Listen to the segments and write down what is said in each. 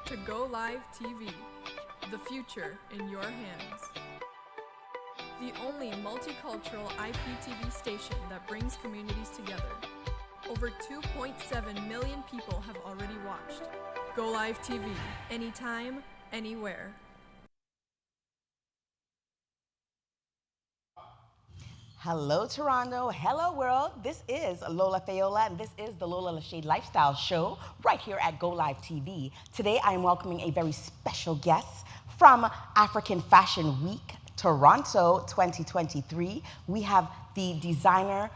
to GOlive TV, the future in your hands. The only multicultural IPTV station that brings communities together. Over 2.7 million people have already watched. GOlive TV, anytime, anywhere. Hello, Toronto. Hello, world. This is Lola and this is the Lola Lashade Lifestyle Show right here at GOlive TV. Today, I am welcoming a very special guest from African Fashion Week, Toronto 2023. We have the designer,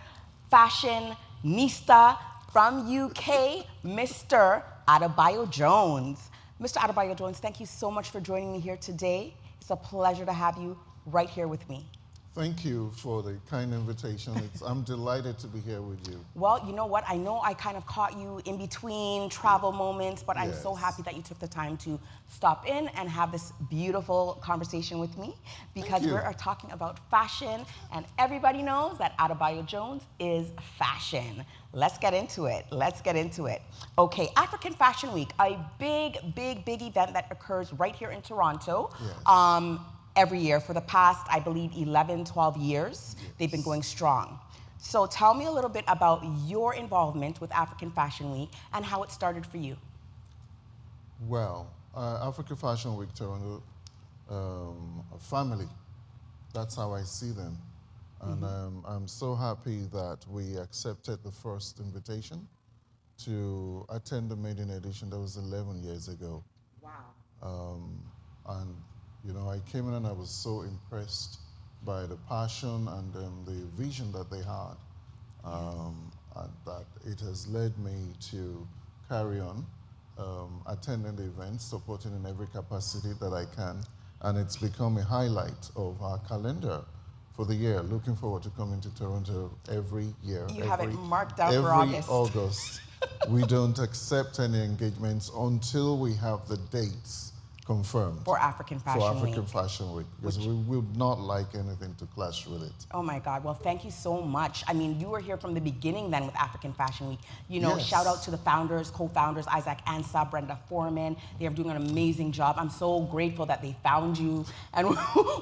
fashionista from UK, Mr. Adebayo Jones. Mr. Adebayo Jones, thank you so much for joining me here today. It's a pleasure to have you right here with me. Thank you for the kind invitation. I'm delighted to be here with you. Well, you know what? I know I kind of caught you in between travel moments, but I'm so happy that you took the time to stop in and have this beautiful conversation with me because we are talking about fashion, and everybody knows that Adebayo Jones is fashion. Let's get into it. Let's get into it. Okay, African Fashion Week, a big event that occurs right here in Toronto. Yes. Every year for the past, I believe, 11, 12 years. Yes. They've been going strong. So tell me a little bit about your involvement with African Fashion Week and how it started for you. Well, African Fashion Week Toronto, a family. That's how I see them. And I'm so happy that we accepted the first invitation to attend the maiden edition. That was 11 years ago. Wow. And you know, I came in and I was so impressed by the passion and the vision that they had. And that it has led me to carry on attending the events, supporting in every capacity that I can. And it's become a highlight of our calendar for the year. Looking forward to coming to Toronto every year. You have it marked out for August. Every August. We don't accept any engagements until we have the dates confirmed. For African Fashion Week. Fashion Week, because we would not like anything to clash with it. Oh my God, well thank you so much. I mean, you were here from the beginning then with African Fashion Week. You know, shout out to the founders, co-founders, Isaac Ansah, Brenda Foreman. They are doing an amazing job. I'm so grateful that they found you and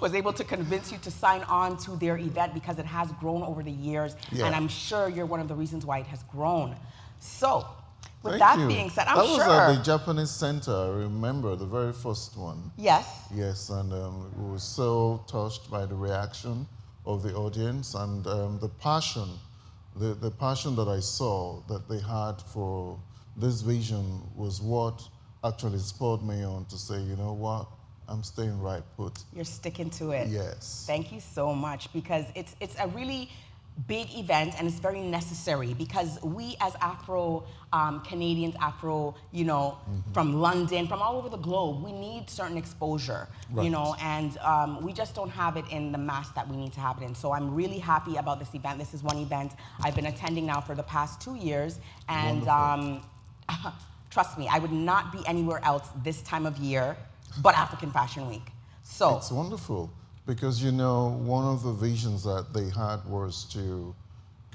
was able to convince you to sign on to their event because it has grown over the years. Yeah. And I'm sure you're one of the reasons why it has grown. So, with that being said, I'm sure. That was at the Japanese Center, I remember, the very first one. Yes. Yes, and we were so touched by the reaction of the audience and the passion that I saw that they had for this vision was what actually spurred me on to say, you know what, I'm staying right put. You're sticking to it. Yes. Thank you so much because it's a really big event and it's very necessary because we as Afro-Canadians, you know, from London, from all over the globe, we need certain exposure, you know, and we just don't have it in the mass that we need to have it in. So I'm really happy about this event. This is one event I've been attending now for the past 2 years, and trust me, I would not be anywhere else this time of year but African Fashion Week. So it's wonderful. Because, you know, one of the visions that they had was to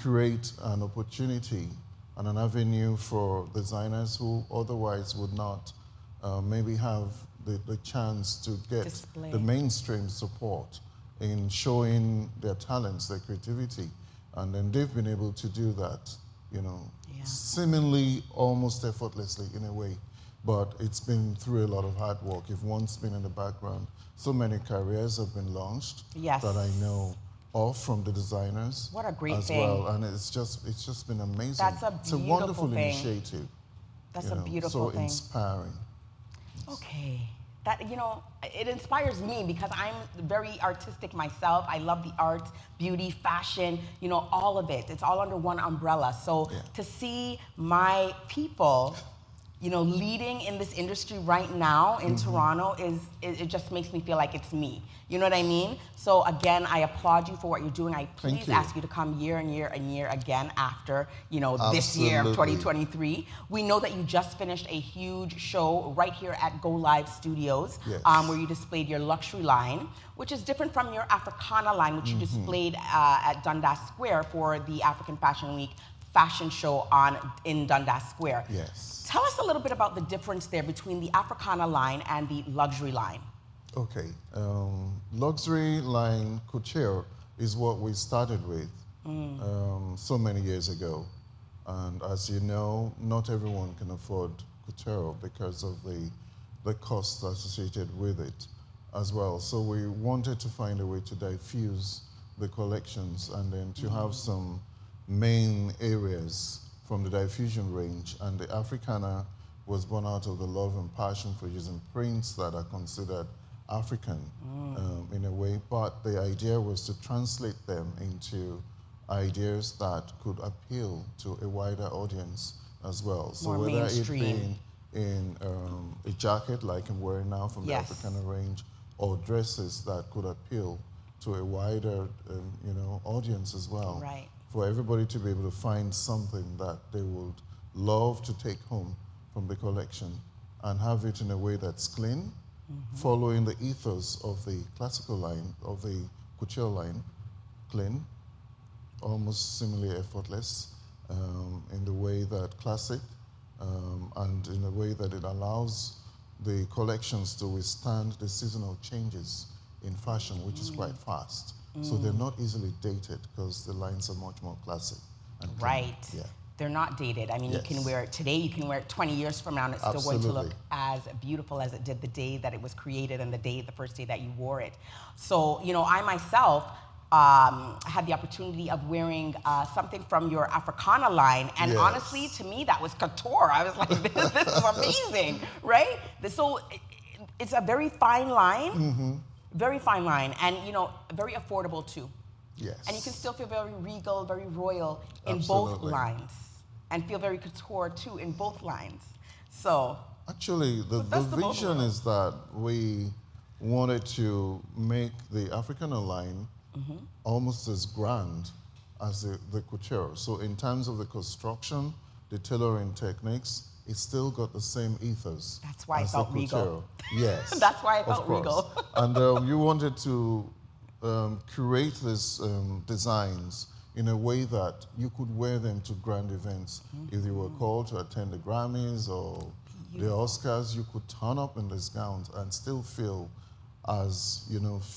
create an opportunity and an avenue for designers who otherwise would not maybe have the chance to get the mainstream support in showing their talents, their creativity. And then they've been able to do that, you know, seemingly almost effortlessly in a way. But it's been through a lot of hard work. If one's been in the background, so many careers have been launched that I know of from the designers. What a great thing. Well, and it's just been amazing. That's a beautiful It's a wonderful initiative. That's a beautiful thing. So inspiring. Okay. That, you know, it inspires me because I'm very artistic myself. I love the art, beauty, fashion, you know, all of it. It's all under one umbrella. So to see my people, you know, leading in this industry right now in Toronto it just makes me feel like it's me. You know what I mean? So again, I applaud you for what you're doing. I please ask you to come year and year and year again after, you know, this year, 2023. We know that you just finished a huge show right here at GOlive Studios, where you displayed your luxury line, which is different from your Africana line, which you displayed at Dundas Square for the African Fashion Week fashion show in Dundas Square. Yes. Tell us a little bit about the difference there between the Africana line and the luxury line. Okay, luxury line couture is what we started with so many years ago. And as you know, not everyone can afford couture because of the costs associated with it as well. So we wanted to find a way to diffuse the collections and then to have some main areas from the diffusion range. And the Africana was born out of the love and passion for using prints that are considered African in a way, but the idea was to translate them into ideas that could appeal to a wider audience as well. So More whether mainstream. it be in a jacket like I'm wearing now from the Africana range, or dresses that could appeal to a wider audience as well. Right. For everybody to be able to find something that they would love to take home from the collection and have it in a way that's clean, following the ethos of the classical line, of the couture line, clean, almost seemingly effortless, in the way that classic, and in a way that it allows the collections to withstand the seasonal changes in fashion, which is quite fast. So they're not easily dated because the lines are much more classic. And clean. Right. Yeah. They're not dated. I mean, you can wear it today, you can wear it 20 years from now, and it's still going to look as beautiful as it did the day that it was created and the first day that you wore it. So, I myself had the opportunity of wearing something from your Africana line, and honestly, to me, that was couture. I was like, this is amazing, right? So it's a very fine line, very fine line, and very affordable too. Yes. And you can still feel very regal, very royal in both lines, and feel very couture too in both lines. So actually, the vision is that we wanted to make the Africana line almost as grand as the couture. So in terms of the construction, the tailoring techniques, it still got the same ethos. That's why I felt regal. Yes. That's why I felt regal. And you wanted to curate these designs in a way that you could wear them to grand events. If you were called to attend the Grammys or the Oscars, you could turn up in these gowns and still feel as,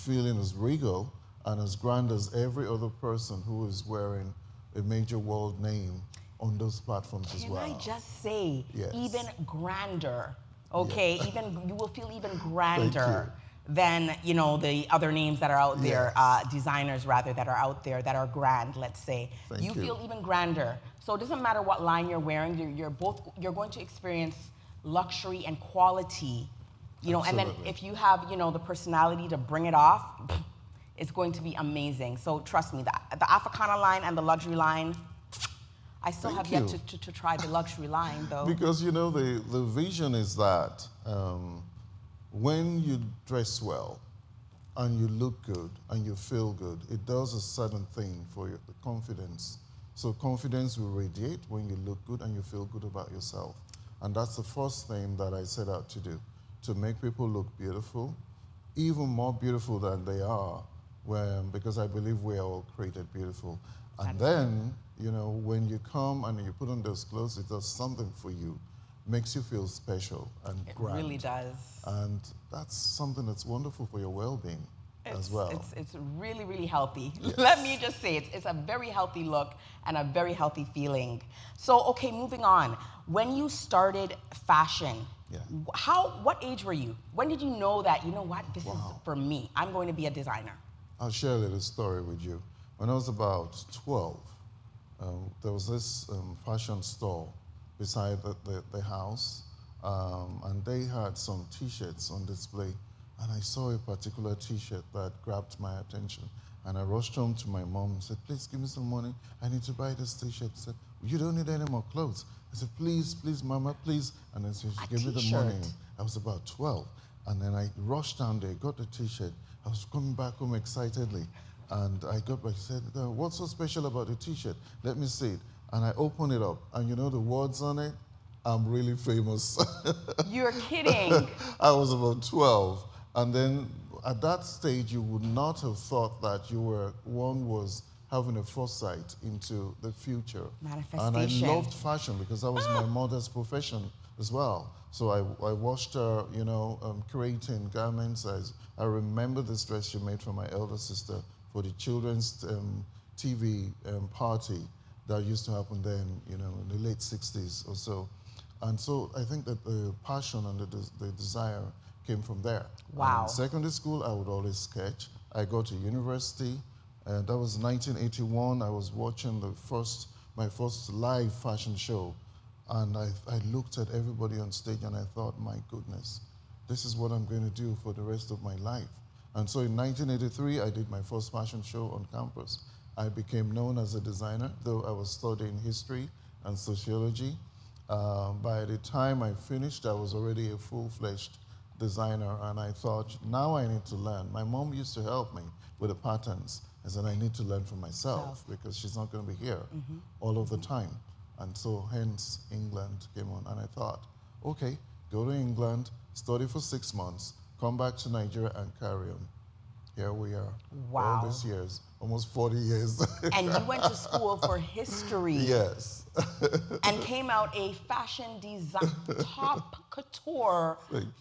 feeling as regal and as grand as every other person who is wearing a major world name on those platforms as well. Can I just say, Yes. even grander, okay? Yeah. You will feel even grander than, the other names that are out there, designers rather, that are out there that are grand, let's say. Thank You feel even grander. So it doesn't matter what line you're wearing, you're going to experience luxury and quality, and then if you have, the personality to bring it off, it's going to be amazing. So trust me, the Africana line and the luxury line, I still have yet to try the luxury line, though. Because, the vision is that when you dress well and you look good and you feel good, it does a certain thing for the confidence. So confidence will radiate when you look good and you feel good about yourself. And that's the first thing that I set out to do, to make people look beautiful, even more beautiful than they are, because I believe we are all created beautiful. And then, when you come and you put on those clothes, it does something for you, makes you feel special and grand. It really does. And that's something that's wonderful for your well-being as well. It's really, really healthy. Yes. Let me just say, it's a very healthy look and a very healthy feeling. So, okay, moving on. When you started fashion, what age were you? When did you know that, this is for me, I'm going to be a designer? I'll share a little story with you. When I was about 12, there was this fashion store beside the house, and they had some T-shirts on display, and I saw a particular T-shirt that grabbed my attention, and I rushed home to my mom and said, please give me some money, I need to buy this T-shirt. She said, you don't need any more clothes. I said, please, mama, please. And then she gave me the money. I was about 12, and then I rushed down there, got the T-shirt. I was coming back home excitedly, and I got back, said, what's so special about the T-shirt? Let me see it. And I opened it up, and the words on it, I'm really famous. You're kidding. I was about 12. And then at that stage, you would not have thought that one was having a foresight into the future. Manifestation. And I loved fashion because that was my mother's profession as well. So I watched her, creating garments. I remember this dress she made for my elder sister for the children's TV party that used to happen then, in the late 60s or so. And so I think that the passion and the desire came from there. Wow. And in secondary school, I would always sketch. I go to university, and that was 1981. I was watching my first live fashion show, and I looked at everybody on stage and I thought, my goodness, this is what I'm going to do for the rest of my life. And so in 1983, I did my first fashion show on campus. I became known as a designer, though I was studying history and sociology. By the time I finished, I was already a full-fledged designer, and I thought, now I need to learn. My mom used to help me with the patterns. I said, I need to learn for myself because she's not going to be here all of the time. And so hence England came on, and I thought, okay, go to England, study for 6 months, come back to Nigeria and carry on. Here we are. Wow. All these years, almost 40 years. And you went to school for history. Yes. And came out a fashion design, top couture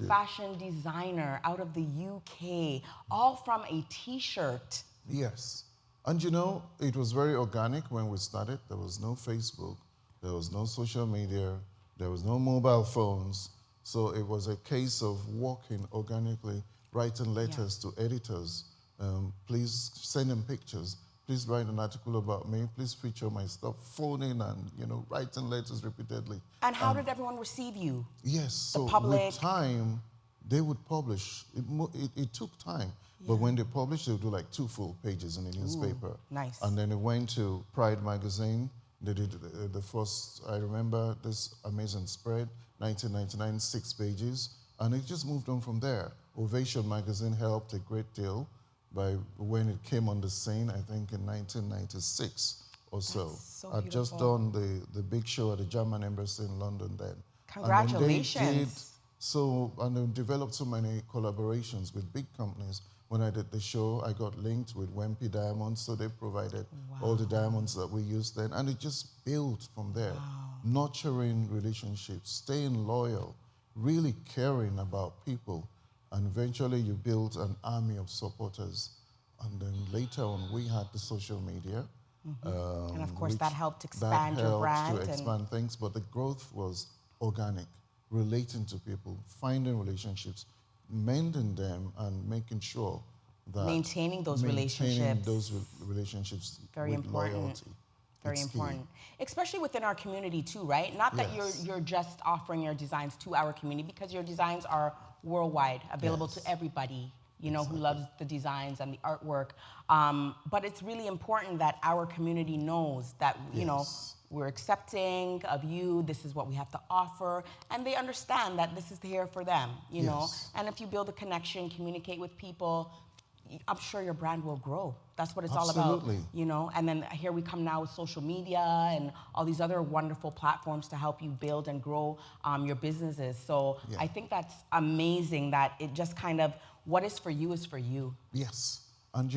fashion designer out of the UK, all from a t-shirt. Yes. And it was very organic when we started. There was no Facebook, there was no social media, there was no mobile phones. So it was a case of walking organically, writing letters to editors. Please send them pictures. Please write an article about me. Please feature my stuff. Phoning and writing letters repeatedly. And how did everyone receive you? Yes. So public? with time, they would publish. It took time. But when they published, they would do like 2 full pages in the newspaper. Ooh, nice. And then it went to Pride magazine. They did the first, I remember this amazing spread, 1999, 6 pages. And it just moved on from there. Ovation magazine helped a great deal by when it came on the scene, I think in 1996 or so. So I'd just done the big show at the German embassy in London then. Congratulations. And they developed so many collaborations with big companies. When I did the show, I got linked with Wimpy Diamonds, so they provided all the diamonds that we used then. And it just built from there. Nurturing relationships, staying loyal, really caring about people. And eventually you built an army of supporters. And then later on, we had the social media. And of course, that helped expand your brand. To expand things, but the growth was organic, relating to people, finding relationships, mending them, and making sure that maintaining those relationships very with important. Loyalty. Very It's important, key. especially within our community too, right? Not that Yes. you're just offering your designs to our community, because your designs are worldwide, available Yes. to everybody, who loves the designs and the artwork. But it's really important that our community knows that, Yes. we're accepting of you, this is what we have to offer, and they understand that this is here for them, you know? Yes. And if you build a connection, communicate with people, I'm sure your brand will grow. That's what it's Absolutely. all about, And then here we come now with social media and all these other wonderful platforms to help you build and grow your businesses. So I think that's amazing that it just kind of, what is for you is for you. Yes. And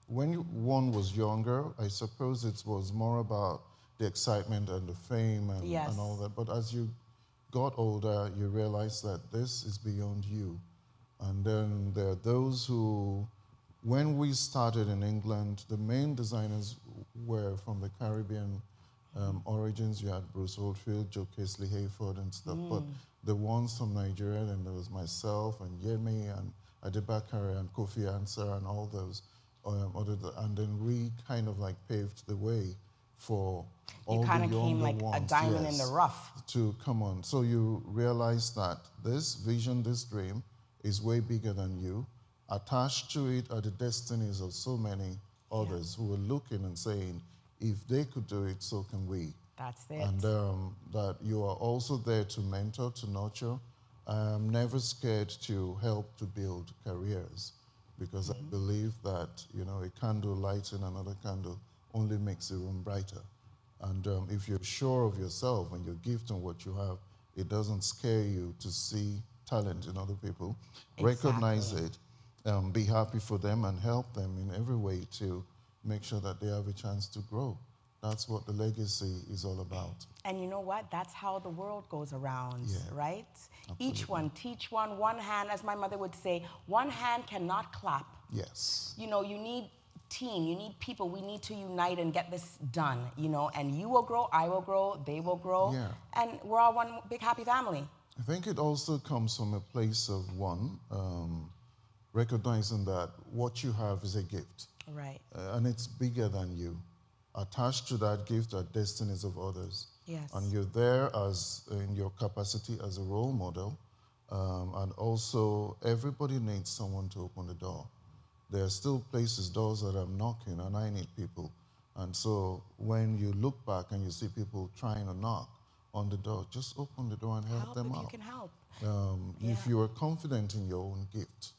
when one was younger, I suppose it was more about the excitement and the fame and all that. But as you got older, you realized that this is beyond you. And then there are those who, when we started in England, the main designers were from the Caribbean origins. You had Bruce Oldfield, Joe Casely Hayford and stuff. But the ones from Nigeria, and there was myself and Yemi and Adebakare and Kofi Ansah and all those. And then we kind of like paved the way for all the younger ones. You kind of came like a diamond in the rough. To come on. So you realize that this vision, this dream, is way bigger than you. Attached to it are the destinies of so many others who are looking and saying, if they could do it, so can we. That's it. And that you are also there to mentor, to nurture. I'm never scared to help to build careers, because I believe that, a candle lighting another candle only makes the room brighter. And if you're sure of yourself and your gift and what you have, it doesn't scare you to see talent in other people. Recognize it, be happy for them, and help them in every way to make sure that they have a chance to grow. That's what the legacy is all about. And you know what? That's how the world goes around, Yeah, right? absolutely. Each one, teach one, one hand, as my mother would say, one hand cannot clap. Yes. You know, you need team, you need people. We need to unite and get this done, you know, and you will grow, I will grow, they will grow, Yeah. and we're all one big happy family. I think it also comes from a place of recognizing that what you have is a gift. Right. And it's bigger than you. Attached to that gift are destinies of others. Yes. And you're there as in your capacity as a role model. And also, everybody needs someone to open the door. There are still doors that I'm knocking, and I need people. And so when you look back and you see people trying to knock on the door, just open the door and help them if out. you can help. If you are confident in your own gift,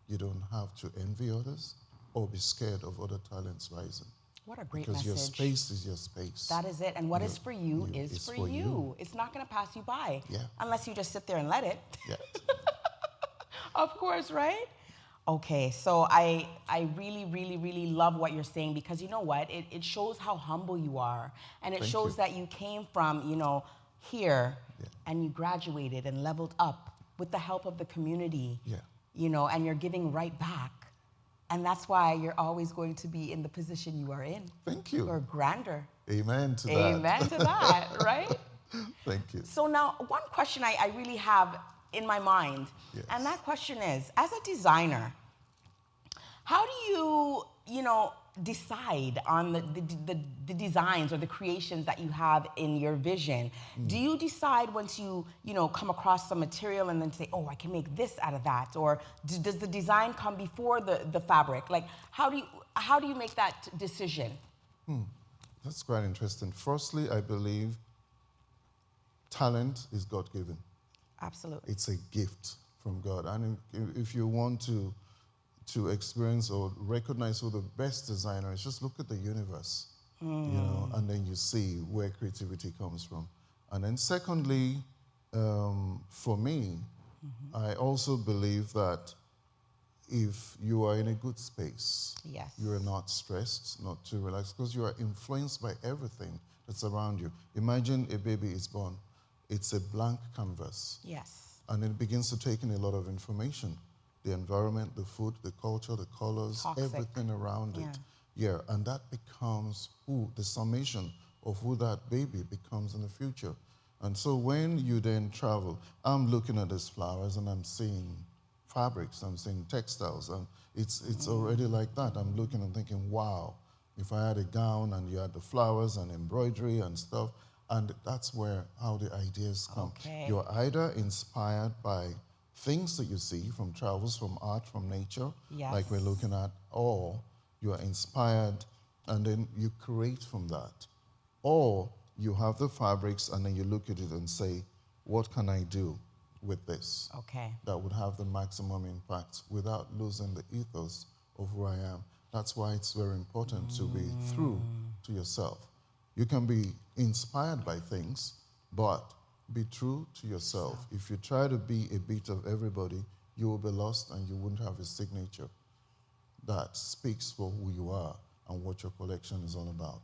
you don't have to envy others or be scared of other talents rising. What a great because message. Because your space is your space. That is it. And what is for you is for you. It's not going to pass you by. Yeah. Unless you just sit there and let it. Yeah. Of course, right? Okay, so I really, really, really love what you're saying, because you know what? It shows how humble you are. And it shows that you came from, you know, here, and you graduated and leveled up with the help of the community. Yeah. You know, and you're giving right back. And that's why you're always going to be in the position you are in. Thank you. Or grander. Amen to that. Amen to that, right? Thank you. So now, one question I really have in my mind, and that question is, as a designer, how do you know, decide on the designs or the creations that you have in your vision? Do you decide once you know, come across some material and then say, oh, I can make this out of that? Or does the design come before the fabric? Like, how do you make that decision? That's quite interesting. Firstly, I believe talent is God-given. Absolutely. It's a gift from God. And if you want to experience or recognize who the best designer is, just look at the universe, you know, and then you see where creativity comes from. And then secondly, for me, I also believe that if you are in a good space, you are not stressed, not too relaxed, because you are influenced by everything that's around you. Imagine a baby is born. It's a blank canvas. Yes. And it begins to take in a lot of information. The environment, the food, the culture, the colors, everything around it. Yeah, and that becomes the summation of who that baby becomes in the future. And so when you then travel, I'm looking at these flowers and I'm seeing fabrics, I'm seeing textiles, and it's already like that. I'm looking and thinking, wow, if I had a gown and you had the flowers and embroidery and stuff, and that's how the ideas come. Okay. You're either inspired by things that you see from travels, from art, from nature, like we're looking at, or you are inspired and then you create from that. Or you have the fabrics and then you look at it and say, what can I do with this that would have the maximum impact without losing the ethos of who I am? That's why it's very important to be true to yourself. You can be inspired by things, but be true to yourself. If you try to be a bit of everybody, you will be lost and you wouldn't have a signature that speaks for who you are and what your collection is all about.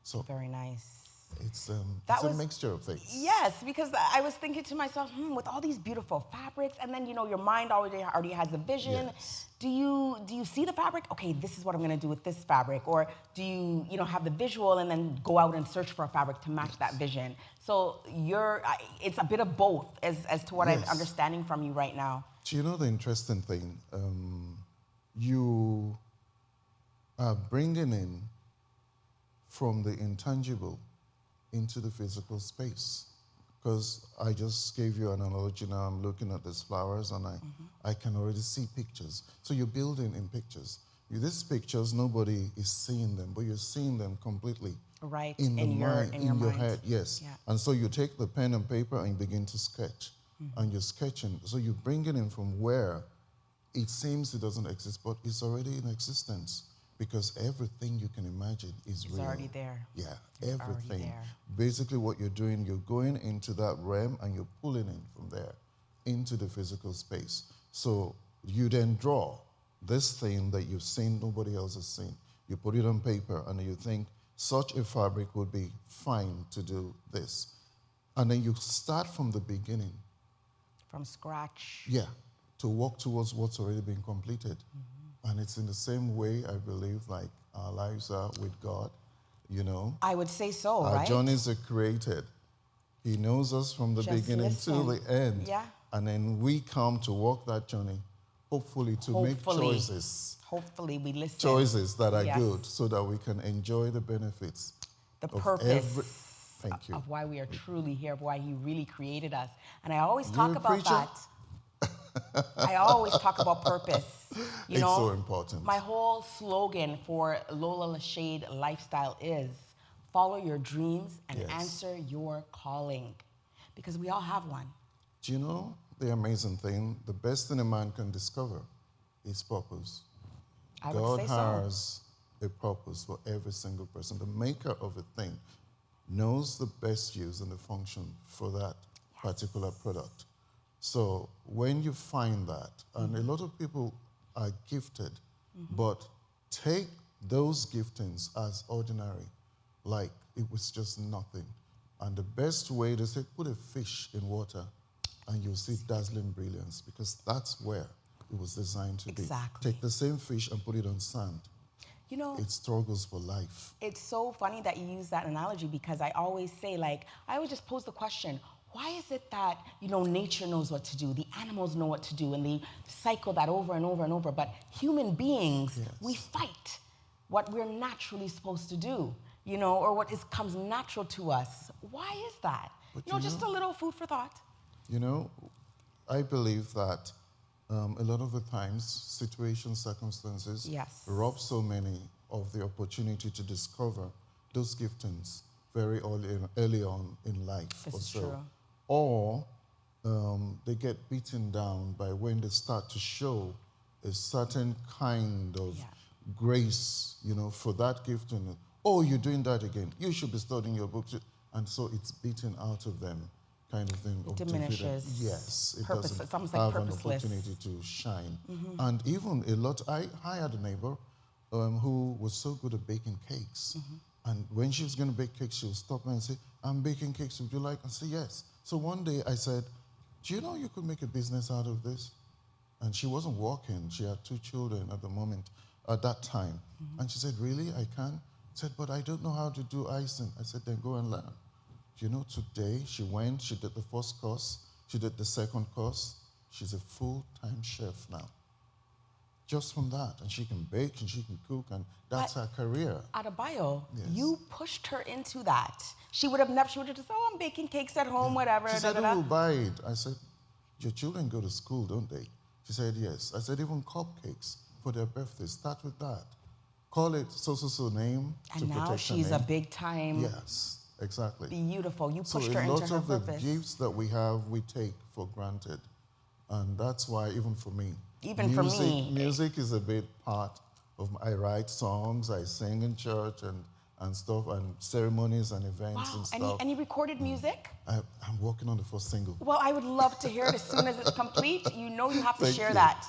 So very nice. It's a mixture of things. Yes, because I was thinking to myself, with all these beautiful fabrics, and then, you know, your mind already has the vision. Yes. Do you see the fabric? Okay, this is what I'm going to do with this fabric. Or do you know, have the visual and then go out and search for a fabric to match that vision? So it's a bit of both as to what I'm understanding from you right now. Do you know the interesting thing? You are bringing in from the intangible into the physical space. Because I just gave you an analogy now. I'm looking at these flowers and I can already see pictures. So you're building in pictures. These pictures, nobody is seeing them, but you're seeing them completely. Right, in your head, yes. Yeah. And so you take the pen and paper and you begin to sketch. And you're sketching. So you bring it in from where it seems it doesn't exist, but it's already in existence. Because everything you can imagine is real. It's already there. Yeah, it's everything. There. Basically what you're doing, you're going into that realm and you're pulling in from there into the physical space. So you then draw this thing that you've seen nobody else has seen. you put it on paper, and you think such a fabric would be fine to do this. And then you start from the beginning. From scratch. Yeah, to work towards what's already been completed. And it's in the same way, I believe, like our lives are with God, you know. I would say so, Our right? journeys are created. He knows us from the Just beginning to the end. Yeah. And then we come to walk that journey, hopefully to make choices. Hopefully we listen. Choices that are Yes. good so that we can enjoy the benefits. The of purpose Thank you. of why we are truly here, of why he really created us. And I always You're talk a about preacher? that. I always talk about purpose. You It's know, so important. My whole slogan for Lola Lashade Lifestyle is follow your dreams and Yes. answer your calling. Because we all have one. Do you know the amazing thing? The best thing a man can discover is purpose. I would God say so. has a purpose for every single person. The maker of a thing knows the best use and the function for that particular product. So when you find that, and a lot of people are gifted, but take those giftings as ordinary, like it was just nothing. And the best way to say, put a fish in water and you'll see dazzling brilliance, because that's where it was designed to be. Exactly. Take the same fish and put it on sand. You know, It struggles for life. it's so funny that you use that analogy, because I always say, like, I always just pose the question, why is it that, you know, nature knows what to do, the animals know what to do, and they cycle that over and over and over, but human beings, Yes. we fight what we're naturally supposed to do, you know, or what comes natural to us. Why is that? But You know, you just know- a little food for thought. You know, I believe that a lot of the times, situations, circumstances Yes. rob so many of the opportunity to discover those giftings very early on in life. This or is so. true. Or they get beaten down by when they start to show a certain kind of Yeah. grace, you know, for that gifting. Oh, you're doing that again. You should be studying your books. And so it's beaten out of them, kind of thing. It diminishes. Yes, it Purpose- doesn't it's almost like have purposeless. an opportunity to shine. And even a lot, I had a neighbor who was so good at baking cakes. And when she was going to bake cakes, she would stop me and say, I'm baking cakes, would you like? And say, yes. So one day I said, do you know you could make a business out of this? And she wasn't working. She had 2 children at the moment, at that time. And she said, really, I can? I said, but I don't know how to do icing. I said, then go and learn. You know, today she went, she did the first course, she did the second course. She's a full-time chef now. Just from that. And she can bake and she can cook, and that's her career. Adebayo, Yes. you pushed her into that. She would have never, she would have just, oh, I'm baking cakes at home, whatever. She da, said, da, who da. will buy it? I said, your children go to school, don't they? She said, yes. I said, even cupcakes for their birthdays. Start with that. Call it so name to And now protect her she's a name. big time, Yes, exactly. beautiful. You So pushed a her into lot her of the purpose. gifts that we have, we take for granted. And that's why, even for me, Even for me. music is a big part of I write songs, I sing in church and stuff, and ceremonies and events Wow, and stuff. any recorded music? I'm working on the first single. Well, I would love to hear it as soon as it's complete. You know you have to Thank share you. that.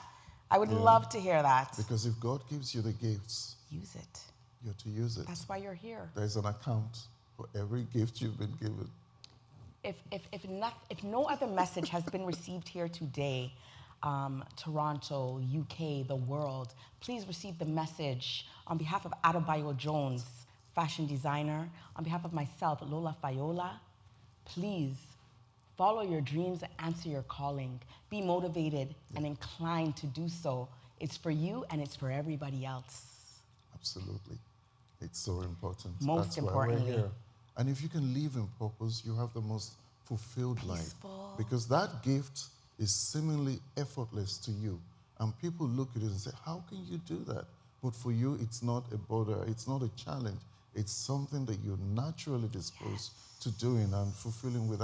I would love to hear that. Because if God gives you the gifts, Use it. you're to use it. That's why you're here. There's an account for every gift you've been given. If no other message has been received here today, Toronto, UK, the world, please receive the message on behalf of Adebayo Jones, fashion designer, on behalf of myself, Lola Fayola. Please follow your dreams and answer your calling. Be motivated and inclined to do so. It's for you and it's for everybody else. Absolutely. It's so important. Most That's importantly. why we're here. And if you can live in purpose, you have the most fulfilled Peaceful. life. Because that gift is seemingly effortless to you. And people look at it and say, how can you do that? But for you, it's not a border, it's not a challenge. It's something that you're naturally disposed to doing and fulfilling with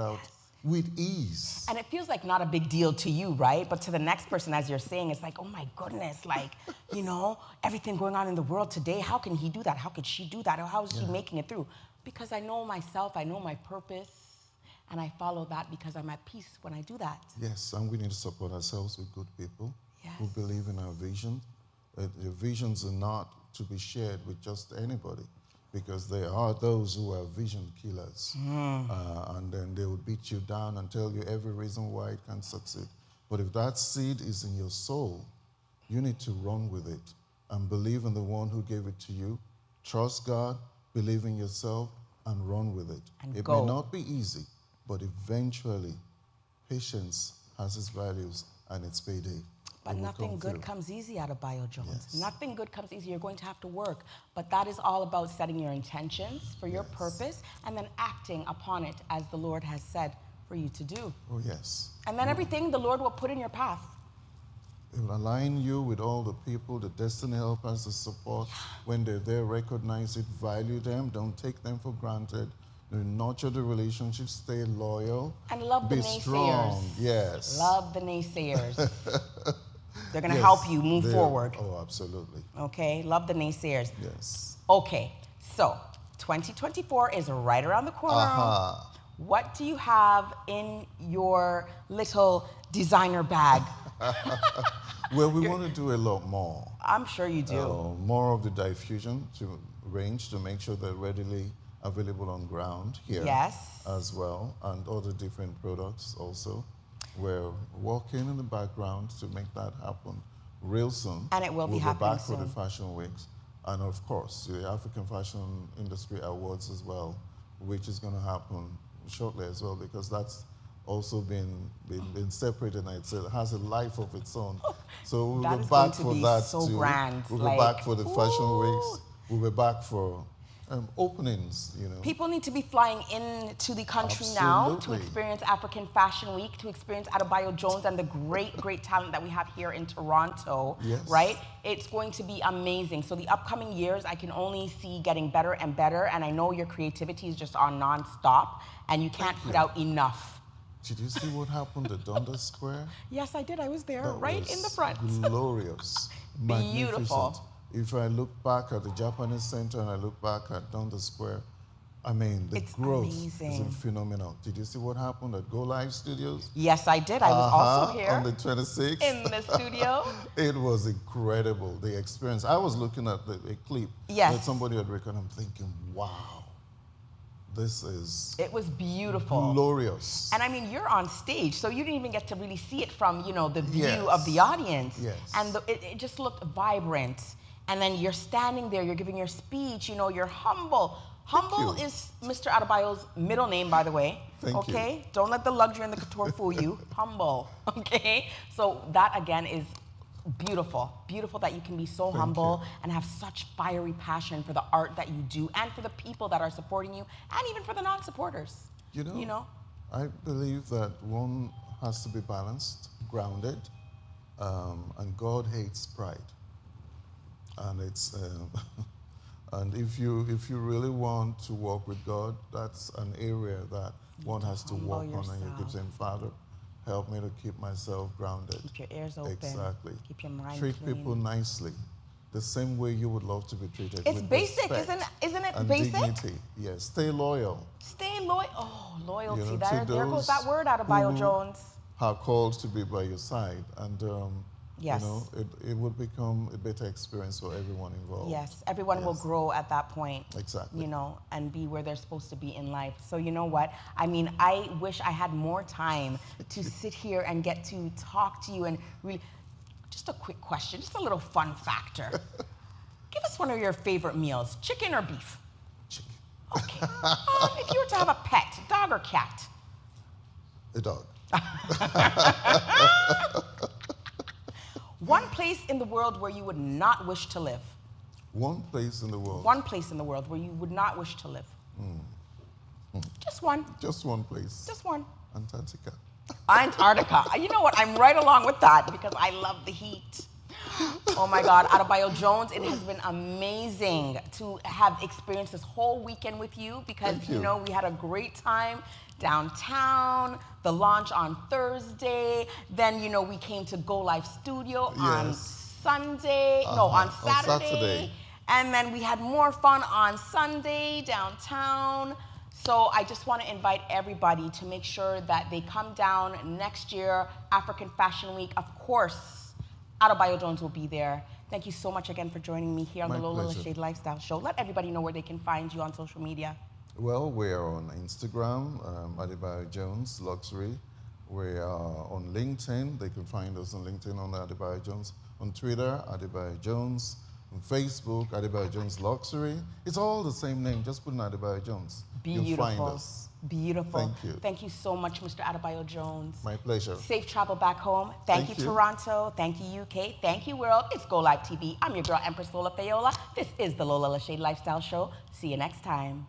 ease. And it feels like not a big deal to you, right? But to the next person, as you're saying, it's like, oh my goodness, like, you know, everything going on in the world today, how can he do that? How could she do that? Or how is she making it through? Because I know myself, I know my purpose, and I follow that because I'm at peace when I do that. Yes, and we need to support ourselves with good people Yes. who believe in our vision. The visions are not to be shared with just anybody, because there are those who are vision killers, and then they will beat you down and tell you every reason why it can't succeed. But if that seed is in your soul, you need to run with it and believe in the one who gave it to you. Trust God, believe in yourself, and run with it. And it go. may not be easy, but eventually, patience has its values and its payday. But nothing good comes easy out of Bio Jones. Yes. Nothing good comes easy. You're going to have to work. But that is all about setting your intentions for your purpose and then acting upon it as the Lord has said for you to do. Oh, yes. And then everything the Lord will put in your path. It will align you with all the people, the destiny helpers, the support. When they're there, recognize it, value them, don't take them for granted. Nurture the relationship, stay loyal. And love the be naysayers. Strong. Yes. Love the naysayers. They're going to help you move forward. Oh, absolutely. Okay? Love the naysayers. Yes. Okay. So, 2024 is right around the corner. What do you have in your little designer bag? Well, we want to do a lot more. I'm sure you do. More of the diffusion range to make sure they're readily available on ground here. Yes. As well, and other different products also. We're working in the background to make that happen real soon. And it will be happening We'll be back soon. for the Fashion Weeks. And of course, the African Fashion Industry Awards as well, which is going to happen shortly as well, because that's also been separated and it has a life of its own. So we'll be back for that so too. grand. We'll be back for the Fashion Weeks. We'll be back for openings, you know. People need to be flying into the country now to experience African Fashion Week, to experience Adebayo Jones and the great, great talent that we have here in Toronto, right? It's going to be amazing. So the upcoming years, I can only see getting better and better, and I know your creativity is just on non-stop, and you can't put out enough. Did you see what happened at Dundas Square? Yes, I did. I was there, That right was in the front. Glorious. Beautiful. Magnificent. If I look back at the Japanese Center and I look back at Dundas Square, I mean, the growth is phenomenal. Did you see what happened at GOlive Studios? Yes, I did. I was also here. On the 26th. In the studio. It was incredible, the experience. I was looking at a clip that somebody had recorded. I'm thinking, wow, this is... It was beautiful. Glorious. And I mean, you're on stage, so you didn't even get to really see it from, you know, the view of the audience. Yes. And it just looked vibrant. And then you're standing there, you're giving your speech, you know, you're humble. Humble is Mr. Adebayo's middle name, by the way. Thank you. Don't let the luxury and the couture fool you. Humble. Okay? So that again is beautiful. Beautiful that you can be so humble and have such fiery passion for the art that you do and for the people that are supporting you and even for the non-supporters. You know? I believe that one has to be balanced, grounded, and God hates pride. And it's and if you really want to walk with God, that's an area that one has to walk on, and you keep saying, Father, help me to keep myself grounded. Keep your ears open. Exactly. Keep your mind Treat clean. people nicely, the same way you would love to be treated. It's with basic, respect isn't it and basic? Dignity. Yes. Stay loyal. Stay loyal. Oh, loyalty. You know, there goes that word out of Bio Jones. Are called to be by your side, and you know, it would become a better experience for everyone involved. Yes, everyone will grow at that point. Exactly. You know, and be where they're supposed to be in life. So you know what? I mean, I wish I had more time to sit here and get to talk to you and really, just a quick question, just a little fun factor. Give us one of your favorite meals, chicken or beef? Chicken. Okay. If you were to have a pet, dog or cat? A dog. One place in the world where you would not wish to live. One place in the world. One place in the world where you would not wish to live. Just one. Just one place. Just one. Antarctica. Antarctica. You know what? I'm right along with that because I love the heat. Oh my God, Adebayo Jones, it has been amazing to have experienced this whole weekend with you because, you know, we had a great time downtown, the launch on Thursday, then, you know, we came to GOlive Studio on Sunday, no, on Saturday, and then we had more fun on Sunday downtown. So I just want to invite everybody to make sure that they come down next year, African Fashion Week. Of course, Adebayo Jones will be there. Thank you so much again for joining me here on My the Lola pleasure. Lashade Lifestyle Show. Let everybody know where they can find you on social media. Well, we are on Instagram, Adebayo Jones Luxury. We are on LinkedIn. They can find us on LinkedIn on Adebayo Jones. On Twitter, Adebayo Jones. On Facebook, Adebayo Jones Luxury. It's all the same name. Just put in Adebayo Jones. Beautiful. You'll find us. Beautiful. Thank you. Thank you so much, Mr. Adebayo Jones. My pleasure. Safe travel back home. Thank you, Toronto. Thank you, UK. Thank you, world. It's GOlive TV. I'm your girl, Empress Lola Fayola. This is the Lola Lashade Lifestyle Show. See you next time.